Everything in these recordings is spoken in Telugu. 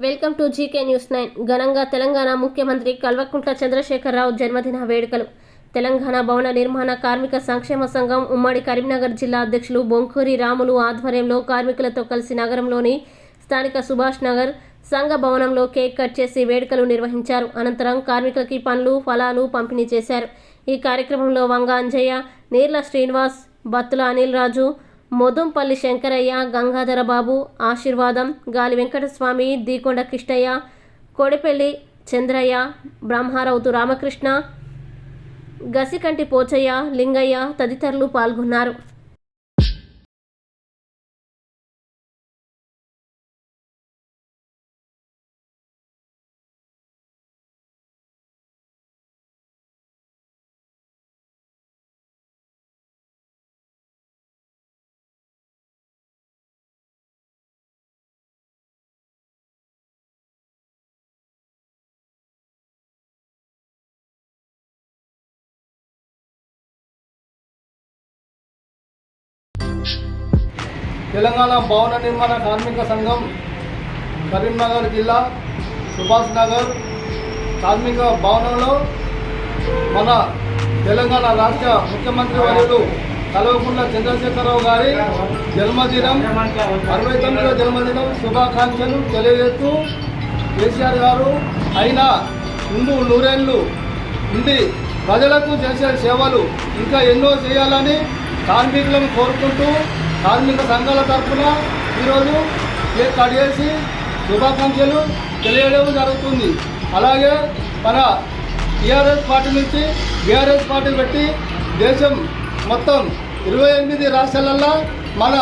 Welcome to GK news 9. ఘనంగా తెలంగాణ ముఖ్యమంత్రి కల్వకుంట్ల చంద్రశేఖరరావు జన్మదిన వేడుకలు. తెలంగాణ భవన నిర్మాణ కార్మిక సంక్షేమ సంఘం ఉమ్మడి కరీంనగర్ జిల్లా అధ్యక్షులు బొంకూరి రాములు ఆధ్వర్యంలో కార్మికులతో కలిసి నగరంలోని స్థానిక సుభాష్ నగర్ సంఘ భవనంలో కేక్ కట్ చేసి వేడుకలు నిర్వహించారు. అనంతరం కార్మికులకి పండ్లు, ఫలాలు పంపిణీ చేశారు. ఈ కార్యక్రమంలో వంగ అంజయ్య, నీర్ల శ్రీనివాస్, బత్తుల అనిల్ రాజు, మొదుంపల్లి శంకరయ్య, గంగాధర బాబు, ఆశీర్వాదం, గాలి వెంకటస్వామి, దీకొండ కిష్టయ్య, కోడిపల్లి చంద్రయ్య, బ్రహ్మారౌతు రామకృష్ణ, గసికంటి పోచయ్య, లింగయ్య తదితరులు పాల్గొన్నారు. తెలంగాణ భవన నిర్మాణ కార్మిక సంఘం కరీంనగర్ జిల్లా సుభాష్ నగర్ కార్మిక భవనంలో మన తెలంగాణ రాష్ట్ర ముఖ్యమంత్రి వర్యులు కల్వకుంట్ల చంద్రశేఖరరావు గారి జన్మదినం 69వ జన్మదినం శుభాకాంక్షలు తెలియజేస్తూ కేసీఆర్ గారు అయినా ముందు నూరేళ్లు ఉండి ప్రజలకు చేసే సేవలు ఇంకా ఎన్నో చేయాలని కార్మికులను కోరుకుంటూ కార్మిక సంఘాల తరఫున ఈరోజు కేక్ కట్ చేసి శుభాకాంక్షలు తెలియడం జరుగుతుంది. అలాగే మన టీఆర్ఎస్ పార్టీ నుంచి బీఆర్ఎస్ పార్టీ పెట్టి దేశం మొత్తం 28 రాష్ట్రాలలో మన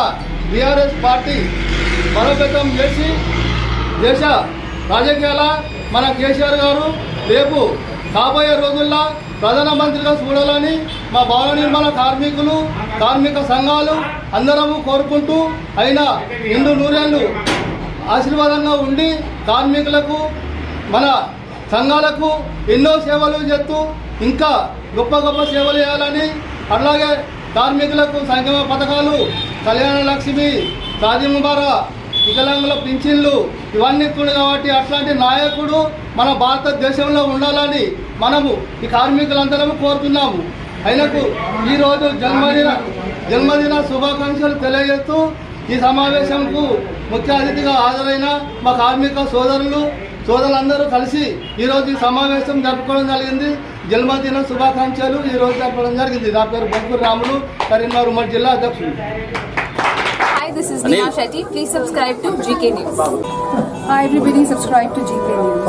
బీఆర్ఎస్ పార్టీ బలోపేతం చేసి దేశ రాజకీయాల మన కేసీఆర్ గారు రేపు రాబోయే రోజుల్లో ప్రధానమంత్రిగా చూడాలని మా భవన నిర్మాణ కార్మికులు, కార్మిక సంఘాలు అందరము కోరుకుంటూ అయినా నిండు నూరేళ్లు ఆశీర్వాదంగా ఉండి కార్మికులకు మన సంఘాలకు ఎన్నో సేవలు చేస్తూ ఇంకా గొప్ప గొప్ప సేవలు చేయాలని, అలాగే కార్మికులకు సంక్షేమ పథకాలు, కళ్యాణ లక్ష్మి, షాదీ ముబారక్, వికలాంగుల పింఛన్లు ఇవన్నీ కూడా కాబట్టి అట్లాంటి నాయకుడు మన భారతదేశంలో ఉండాలని మనము ఈ కార్మికులందరము కోరుతున్నాము. ఆయనకు ఈరోజు జన్మదిన శుభాకాంక్షలు తెలియజేస్తూ ఈ సమావేశంకు ముఖ్య అతిథిగా హాజరైన మా కార్మిక సోదరులందరూ కలిసి ఈరోజు ఈ సమావేశం జరుపుకోవడం జరిగింది. జన్మదిన శుభాకాంక్షలు ఈరోజు జరపడం జరిగింది. నా పేరు బొంకూరి రాములు, కరీంనగర్ ఉమ్మడి జిల్లా అధ్యక్షుడు. Hi, this is Neha Shetty. Please subscribe to GK News. Hi everybody, subscribe to GK News.